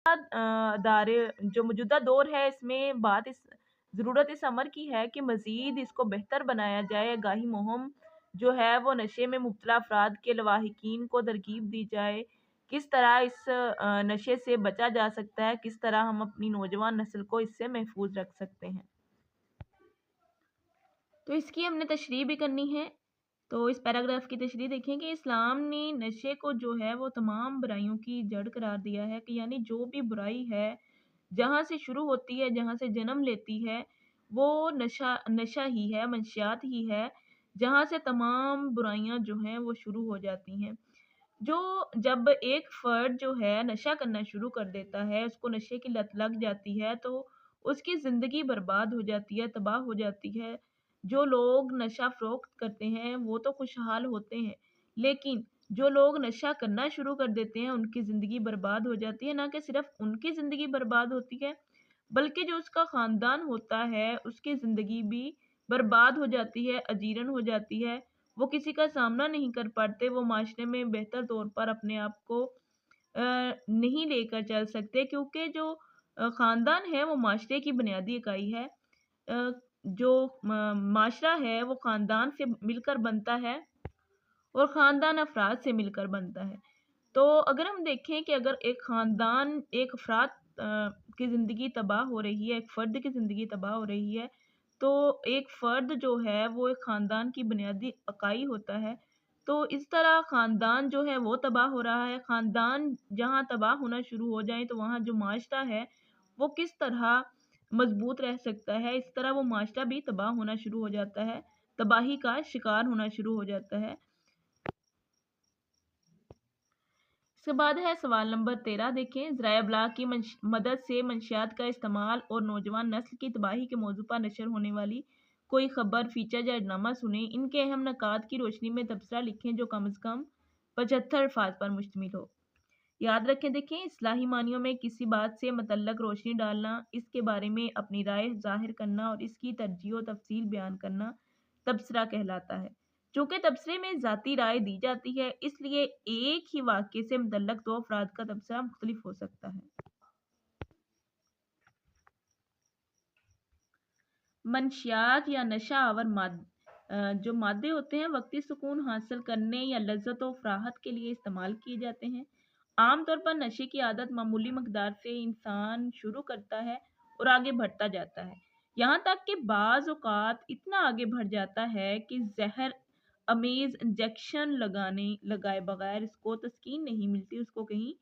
जो मौजूदा दौर है इसमें बात इस ज़रूरत इस अमर की है कि मज़ीद इसको बेहतर बनाया जाए। आगाही मुहिम जो है वो नशे में मुब्तला अफराद के लवाहिकीन को तरगीब दी जाए। किस तरह इस नशे से बचा जा सकता है, किस तरह हम अपनी नौजवान नस्ल को इससे महफूज रख सकते हैं। तो इसकी हमने तशरीह भी करनी है। तो इस पैराग्राफ की तशरीह देखें कि इस्लाम ने नशे को जो है वो तमाम बुराइयों की जड़ करार दिया है कि यानी जो भी बुराई है जहाँ से शुरू होती है, जहाँ से जन्म लेती है, वो नशा नशा ही है, मंशियात ही है, जहाँ से तमाम बुराइयां जो हैं वो शुरू हो जाती हैं। जो जब एक फर्द जो है नशा करना शुरू कर देता है, उसको नशे की लत लग जाती है, तो उसकी ज़िंदगी बर्बाद हो जाती है, तबाह हो जाती है। जो लोग नशा फ़रोख्त करते हैं वो तो खुशहाल होते हैं, लेकिन जो लोग नशा करना शुरू कर देते हैं उनकी ज़िंदगी बर्बाद हो जाती है। ना कि सिर्फ़ उनकी ज़िंदगी बर्बाद होती है, बल्कि जो उसका ख़ानदान होता है उसकी ज़िंदगी भी बर्बाद हो जाती है, अजीरन हो जाती है। वो किसी का सामना नहीं कर पाते, वो माशरे में बेहतर तौर पर अपने आप को नहीं लेकर चल सकते, क्योंकि जो ख़ानदान है वो माशरे की बुनियादी इकाई है। अ, जो माशरा है वो ख़ानदान से मिलकर बनता है और ख़ानदान अफ़राद से मिलकर बनता है। तो अगर हम देखें कि अगर एक ख़ानदान, एक अफ़राद की ज़िंदगी तबाह हो रही है, एक फ़र्द की ज़िंदगी तबाह हो रही है, तो एक फ़र्द जो है वो एक ख़ानदान की बुनियादी इकाई होता है। तो इस तरह ख़ानदान जो है वो तबाह हो रहा है। ख़ानदान जहाँ तबाह होना शुरू हो जाए तो वहाँ जो माशरा है वो किस तरह मज़बूत रह सकता है, इस तरह वो माशरा भी तबाह होना शुरू हो जाता है, तबाही का शिकार होना शुरू हो जाता है। इसके बाद है सवाल नंबर 13, देखें ज़राए अबलाग की मदद से मंशियात का इस्तेमाल और नौजवान नस्ल की तबाही के मौजू पर नशर होने वाली कोई खबर, फीचर या ड्रामा सुने। इनके अहम नकात की रोशनी में तबसरा लिखें जो कम से कम 75 अल्फाज पर मुश्तमिल हो। याद रखें, देखें इस्लाही मानियों में किसी बात से मतल्लक रोशनी डालना, इसके बारे में अपनी राय ज़ाहिर करना और इसकी तरजीह व तफसील बयान करना तबसरा कहलाता है। चूँकि तबसरे में ज़ाती राय दी जाती है, इसलिए एक ही वाक़ये से मुतल्लक दो अफराद का तबसरा मुख्तलिफ हो सकता है। मंशियात या नशा आवर जो मादे होते हैं वक्ती सुकून हासिल करने या लज्जत व फराहत के लिए इस्तेमाल किए जाते हैं। आमतौर पर नशे की आदत मामूली मकदार से इंसान शुरू करता है और आगे बढ़ता जाता है, यहाँ तक कि बाज़ औक़ात इतना आगे बढ़ जाता है कि जहर अमेज़ इंजेक्शन लगाए बगैर इसको तस्कीन नहीं मिलती, उसको कहीं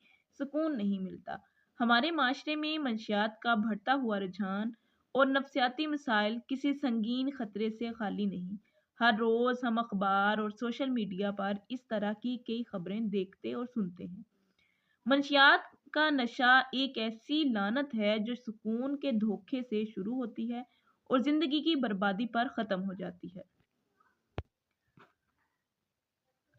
सुकून नहीं मिलता। हमारे माशरे में मंशियात का बढ़ता हुआ रुझान और नफ्सियाती मसाइल किसी संगीन खतरे से खाली नहीं। हर रोज़ हम अखबार और सोशल मीडिया पर इस तरह की कई खबरें देखते और सुनते हैं। मंशियात का नशा एक ऐसी लानत है जो सुकून के धोखे से शुरू होती है और जिंदगी की बर्बादी पर ख़त्म हो जाती है।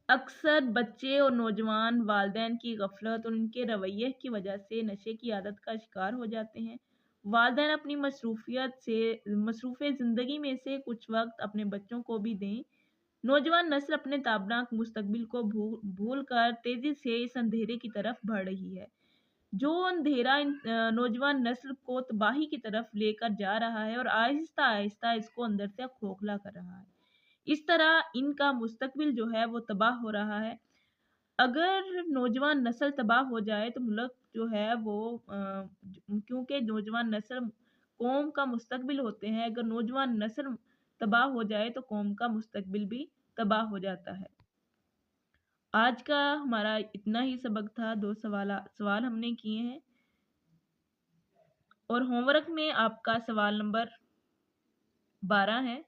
अक्सर बच्चे और नौजवान वालिदैन की गफलत और उनके रवैये की वजह से नशे की आदत का शिकार हो जाते हैं। वालिदैन अपनी मसरूफ़ ज़िंदगी में से कुछ वक्त अपने बच्चों को भी दें। नौजवान नस्ल अपने ताबनाक मुस्तकबिल को भूल कर तेजी से इस अंधेरे की तरफ बढ़ रही है। जो अंधेरा नौजवान नस्ल को तबाही की तरफ लेकर जा रहा है और आहिस्ता आहिस्ता इसको अंदर से खोखला कर रहा है। इस तरह इनका मुस्तकबिल जो है वो तबाह हो रहा है। अगर नौजवान नस्ल तबाह हो जाए तो मुल्क जो है वो क्योंकि नौजवान नस्ल कौम का मुस्तकबिल होते हैं, अगर नौजवान नस्ल तबाह हो जाए तो कौम का मुस्तकबिल भी तबाह हो जाता है। आज का हमारा इतना ही सबक था। 2 सवाल हमने किए हैं और होमवर्क में आपका सवाल नंबर 12 है।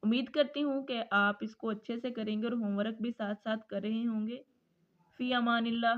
उम्मीद करती हूँ कि आप इसको अच्छे से करेंगे और होमवर्क भी साथ-साथ कर रहे होंगे। फ़ी अमानिल्लाह।